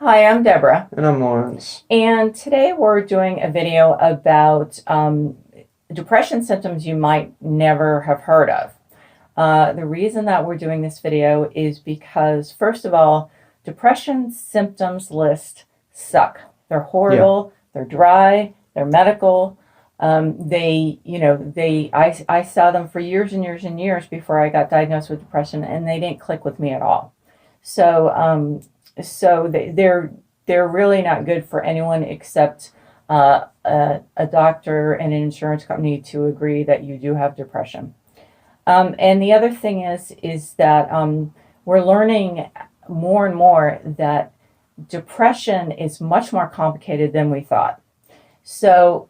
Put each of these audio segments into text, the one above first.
Hi, I'm Deborah. And I'm Lawrence. And today we're doing a video about depression symptoms you might never have heard of. The reason that we're doing this video is because, first of all, depression symptoms lists suck. They're horrible, they're dry, they're medical. I saw them for years and years and years before I got diagnosed with depression, and they didn't click with me at all. So they're really not good for anyone except a doctor and an insurance company to agree that you do have depression. And the other thing is that we're learning more and more that depression is much more complicated than we thought. So,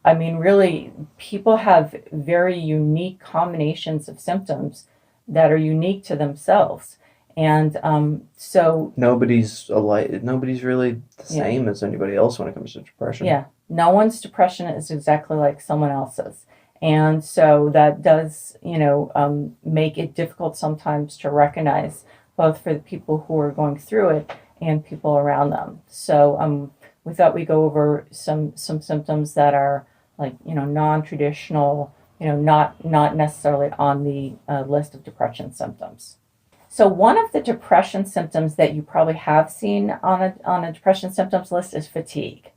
really, people have very unique combinations of symptoms that are unique to themselves. And so nobody's alike. Nobody's really the same as anybody else when it comes to depression. Yeah, no one's depression is exactly like someone else's. And so that does, make it difficult sometimes to recognize, both for the people who are going through it and people around them. So we thought we'd go over some symptoms that are like, non-traditional, not necessarily on the list of depression symptoms. So one of the depression symptoms that you probably have seen on a depression symptoms list is fatigue.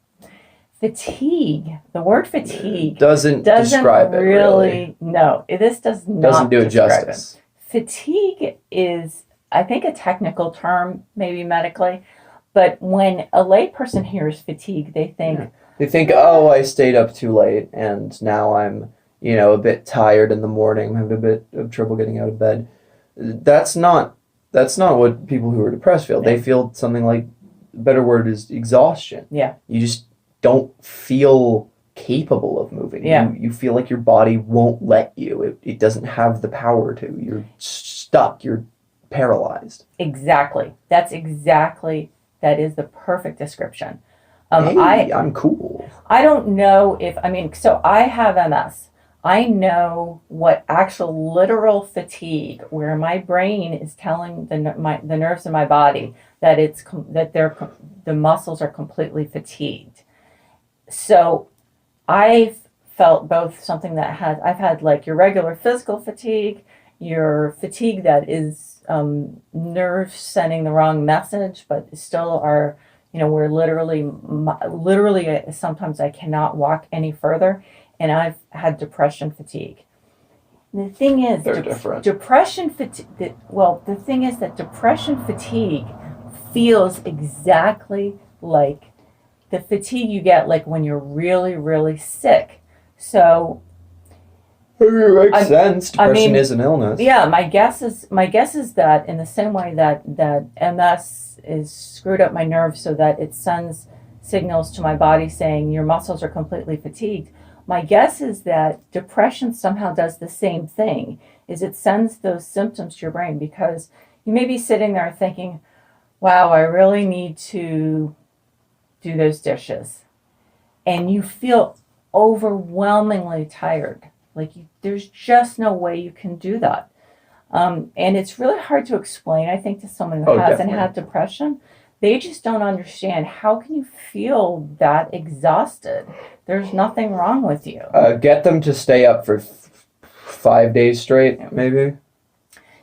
Fatigue, the word fatigue doesn't describe it really. No, this does not doesn't do it justice. Fatigue is, I think, a technical term, maybe medically, but when a layperson hears fatigue, they think, oh, I stayed up too late and now I'm, a bit tired in the morning, I'm having a bit of trouble getting out of bed. That's not what people who are depressed feel. Yeah. They feel something like, the better word is exhaustion. Yeah. You just don't feel capable of moving. Yeah. You feel like your body won't let you. It doesn't have the power to. You're stuck. You're paralyzed. Exactly. That is the perfect description. I'm cool. I don't know so I have MS. I know what actual literal fatigue, where my brain is telling the nerves in my body that the muscles are completely fatigued. So I've felt both something I've had like your regular physical fatigue, your fatigue that is nerves sending the wrong message, but still are, we're literally sometimes I cannot walk any further. And I've had depression fatigue. The thing is, they're different. Depression fatigue. Well, the thing is that depression fatigue feels exactly like the fatigue you get like when you're really, really sick. So it makes sense. Depression is an illness. Yeah, my guess is that in the same way that MS is screwed up my nerves so that it sends signals to my body saying your muscles are completely fatigued. My guess is that depression somehow does the same thing, is it sends those symptoms to your brain, because you may be sitting there thinking, wow, I really need to do those dishes. And you feel overwhelmingly tired. Like there's just no way you can do that. And it's really hard to explain, I think, to someone who hasn't had depression. They just don't understand, how can you feel that exhausted? There's nothing wrong with you. Get them to stay up for 5 days straight, maybe.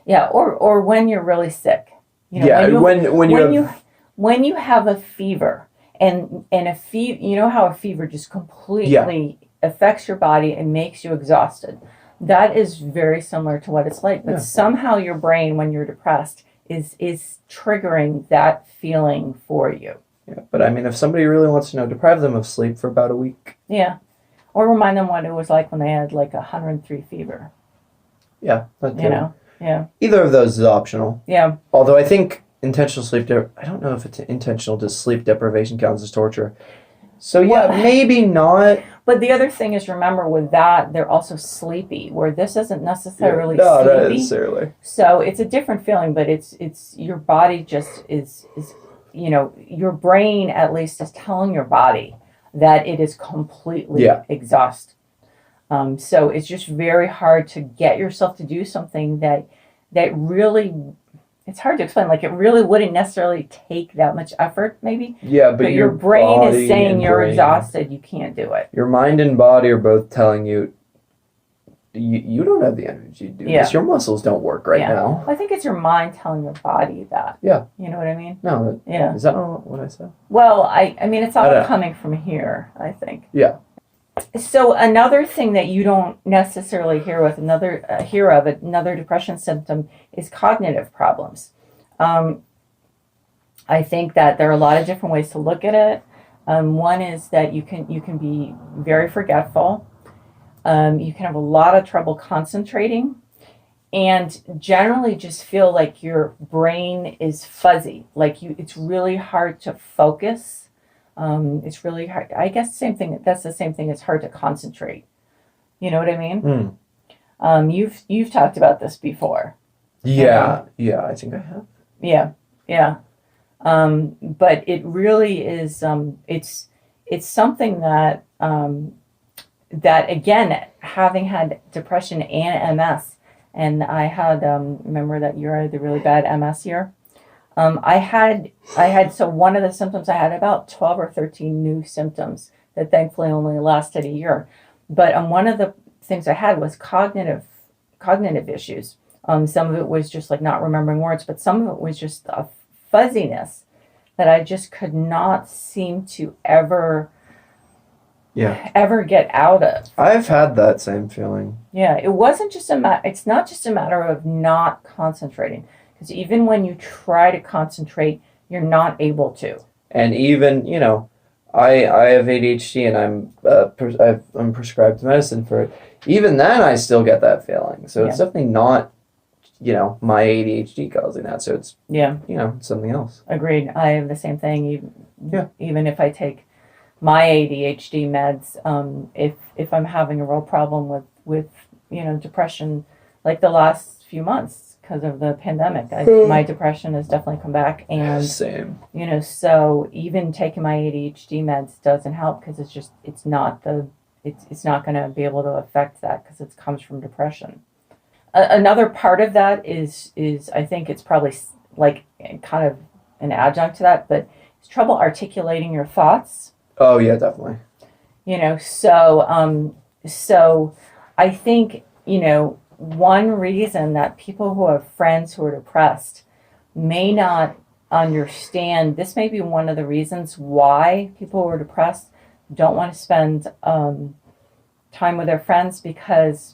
Yeah, or when you're really sick. When you have a fever and a fever, how a fever just completely affects your body and makes you exhausted. That is very similar to what it's like. But somehow your brain, when you're depressed, is triggering that feeling for you. Yeah, but if somebody really wants to know, deprive them of sleep for about a week. Yeah. Or remind them what it was like when they had like 103 fever. Yeah, that too. Yeah. Either of those is optional. Yeah. Although I think intentional sleep I don't know if it's intentional to sleep deprivation counts as torture. So maybe not. But the other thing is, remember, with that, they're also sleepy, where this isn't necessarily sleepy. Not necessarily. So it's a different feeling, but it's your body just is your brain at least is telling your body that it is completely exhausted. So it's just very hard to get yourself to do something that really it's hard to explain. Like, it really wouldn't necessarily take that much effort, maybe. Yeah, but your brain is body saying and you're brain- exhausted, you can't do it. Your mind and body are both telling you, you don't have the energy to do Yeah. this. Your muscles don't work right Yeah. now. I think it's your mind telling your body that. Yeah. You know what I mean? No, Yeah. is that not what I said? Well, I mean, it's I all don't know. coming from here, I think. Yeah. So another thing that you don't necessarily hear of another depression symptom is cognitive problems. I think that there are a lot of different ways to look at it. One is that you can be very forgetful. You can have a lot of trouble concentrating, and generally just feel like your brain is fuzzy. Like it's really hard to focus. It's really hard. I guess same thing. That's the same thing. It's hard to concentrate. You know what I mean? You've talked about this before. Yeah, I think I have. Yeah. But it really is. It's something that that again, having had depression and MS, and I had remember that year I had the really bad MS year. I had so one of the symptoms I had about 12 or 13 new symptoms that thankfully only lasted a year. But one of the things I had was cognitive issues. Some of it was just like not remembering words, but some of it was just a fuzziness that I just could not seem to ever get out of. I've had that same feeling. Yeah, it wasn't just it's not just a matter of not concentrating, because even when you try to concentrate, you're not able to. And even, I have ADHD and I'm prescribed medicine for it. Even then, I still get that feeling. So it's definitely not, my ADHD causing that. So it's, something else. Agreed. I have the same thing. Even if I take my ADHD meds, if I'm having a real problem with depression, like the last few months because of the pandemic, my depression has definitely come back. And same. So even taking my ADHD meds doesn't help, because it's not going to be able to affect that, because it comes from depression. Another part of that is I think it's probably like kind of an adjunct to that, but it's trouble articulating your thoughts. Oh yeah, definitely. So I think, one reason that people who have friends who are depressed may not understand, this may be one of the reasons why people who are depressed don't want to spend time with their friends, because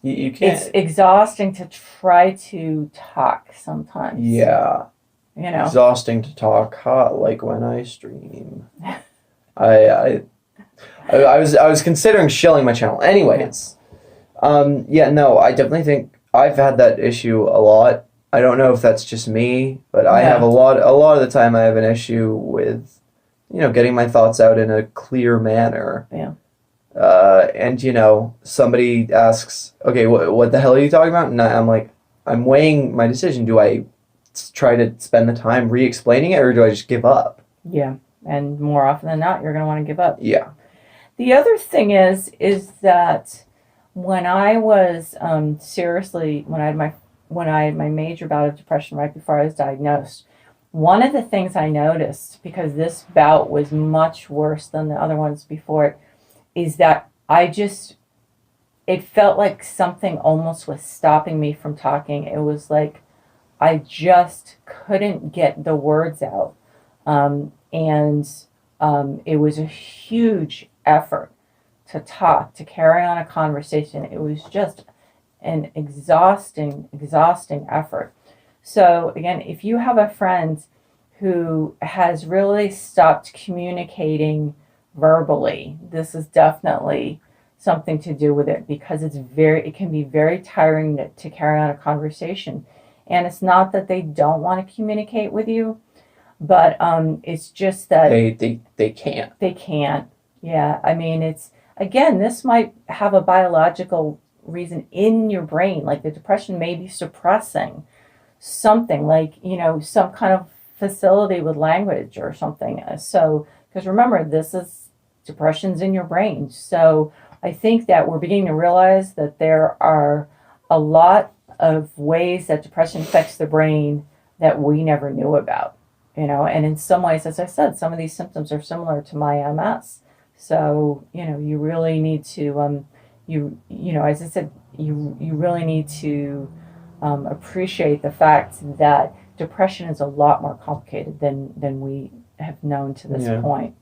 you can't. It's exhausting to try to talk sometimes. Yeah. Exhausting to talk, like when I stream. I was considering shilling my channel. Anyways, I definitely think I've had that issue a lot. I don't know if that's just me, but I have a lot of the time I have an issue with, getting my thoughts out in a clear manner. Yeah. And somebody asks, okay, what the hell are you talking about? And I'm like, I'm weighing my decision. Do I try to spend the time re-explaining it, or do I just give up? Yeah. And more often than not, you're going to want to give up. Yeah. The other thing is that when I was when I had my major bout of depression right before I was diagnosed, one of the things I noticed, because this bout was much worse than the other ones before it, is that it felt like something almost was stopping me from talking. It was like I just couldn't get the words out. It was a huge effort to talk, to carry on a conversation. It was just an exhausting effort. So again, if you have a friend who has really stopped communicating verbally, this is definitely something to do with it, because it can be very tiring to carry on a conversation. And it's not that they don't want to communicate with you, but it's just that they can't. They can't. Yeah. I mean, this might have a biological reason in your brain. Like the depression may be suppressing something, like, some kind of facility with language or something. So, because remember, depression's in your brain. So I think that we're beginning to realize that there are a lot of ways that depression affects the brain that we never knew about, and in some ways, as I said, some of these symptoms are similar to my MS. So, you really need to, as I said, you really need to appreciate the fact that depression is a lot more complicated than we have known to this point.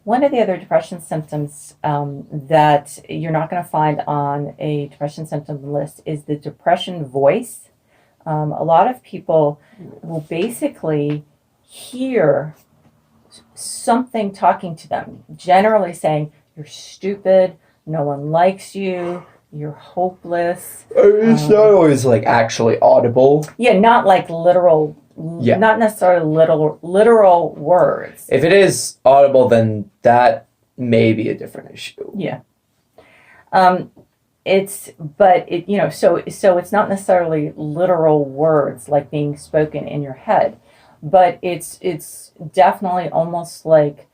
One of the other depression symptoms that you're not going to find on a depression symptom list is the depression voice. A lot of people will basically hear something talking to them, generally saying, "You're stupid, no one likes you, you're hopeless." It's not always like actually audible. Yeah, not like literal. Yeah. Not necessarily literal words. If it is audible, then that may be a different issue. Yeah. So it's not necessarily literal words like being spoken in your head, but it's definitely almost like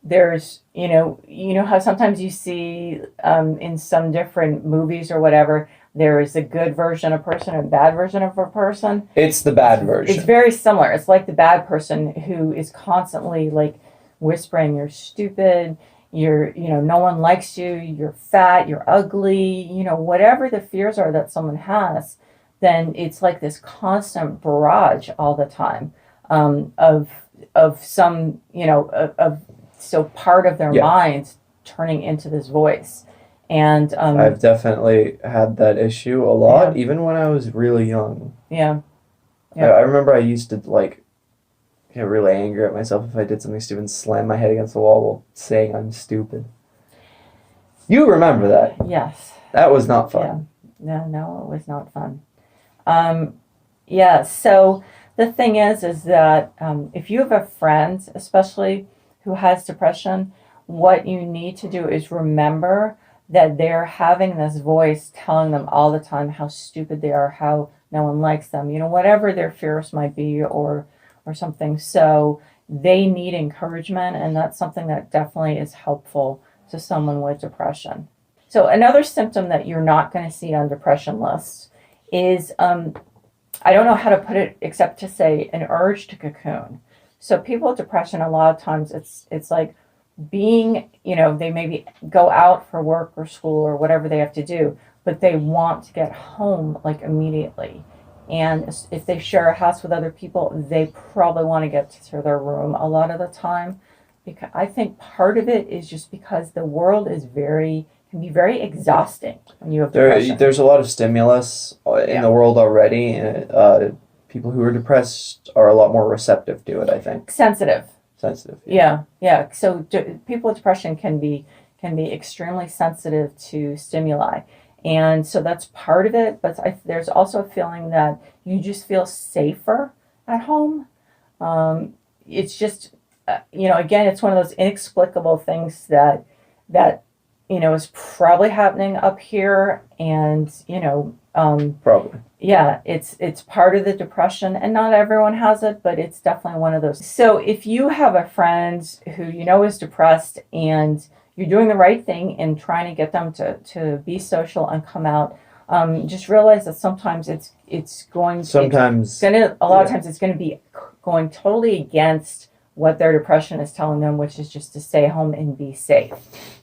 there's, how sometimes you see in some different movies or whatever, there is a good version of a person and a bad version of a person. It's the bad version. It's very similar. It's like the bad person who is constantly like whispering, "You're stupid, no one likes you, you're fat, you're ugly," whatever the fears are that someone has, then it's like this constant barrage all the time of some, so part of their minds turning into this voice. And I've definitely had that issue a lot, even when I was really young. Yeah. I remember I used to get really angry at myself if I did something stupid and slam my head against the wall while saying I'm stupid. You remember that? Yes. That was not fun. Yeah. No, it was not fun. So the thing is that if you have a friend, especially who has depression, what you need to do is remember that they're having this voice telling them all the time how stupid they are, how no one likes them, whatever their fears might be or something. So they need encouragement, and that's something that definitely is helpful to someone with depression. So another symptom that you're not going to see on depression lists is, I don't know how to put it except to say, an urge to cocoon. So people with depression, a lot of times it's like being, they maybe go out for work or school or whatever they have to do, but they want to get home like immediately. And if they share a house with other people, they probably want to get to their room a lot of the time. Because I think part of it is just because the world can be very exhausting when you have depression. There's a lot of stimulus in the world already, and people who are depressed are a lot more receptive to it, I think. Sensitive. Yeah. So people with depression can be extremely sensitive to stimuli, and so that's part of it. But there's also a feeling that you just feel safer at home. It's just, again, it's one of those inexplicable things that is probably happening up here, and probably. Yeah, it's part of the depression, and not everyone has it, but it's definitely one of those. So if you have a friend who is depressed, and you're doing the right thing in trying to get them to be social and come out, just realize that sometimes a lot of times it's going to be going totally against what their depression is telling them, which is just to stay home and be safe.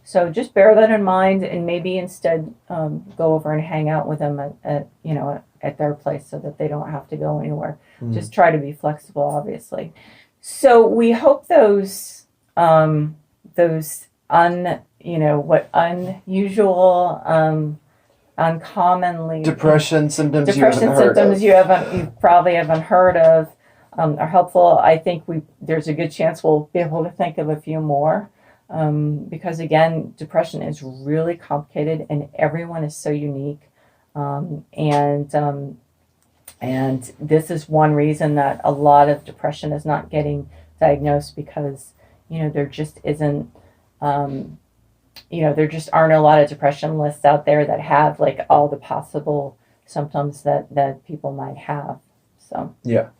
So just bear that in mind, and maybe instead go over and hang out with them at their place so that they don't have to go anywhere. Just try to be flexible, obviously. So we hope those unusual, uncommonly depression symptoms you probably haven't heard of are helpful. I think there's a good chance we'll be able to think of a few more. Because again, depression is really complicated, and everyone is so unique. And this is one reason that a lot of depression is not getting diagnosed, because there just isn't there just aren't a lot of depression lists out there that have like all the possible symptoms that people might have. So yeah,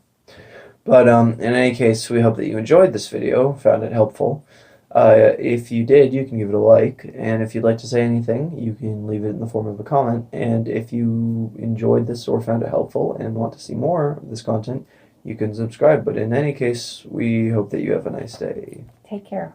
but in any case, we hope that you enjoyed this video, found it helpful. If you did, you can give it a like, and if you'd like to say anything, you can leave it in the form of a comment. And if you enjoyed this or found it helpful and want to see more of this content, you can subscribe. But in any case, we hope that you have a nice day. Take care.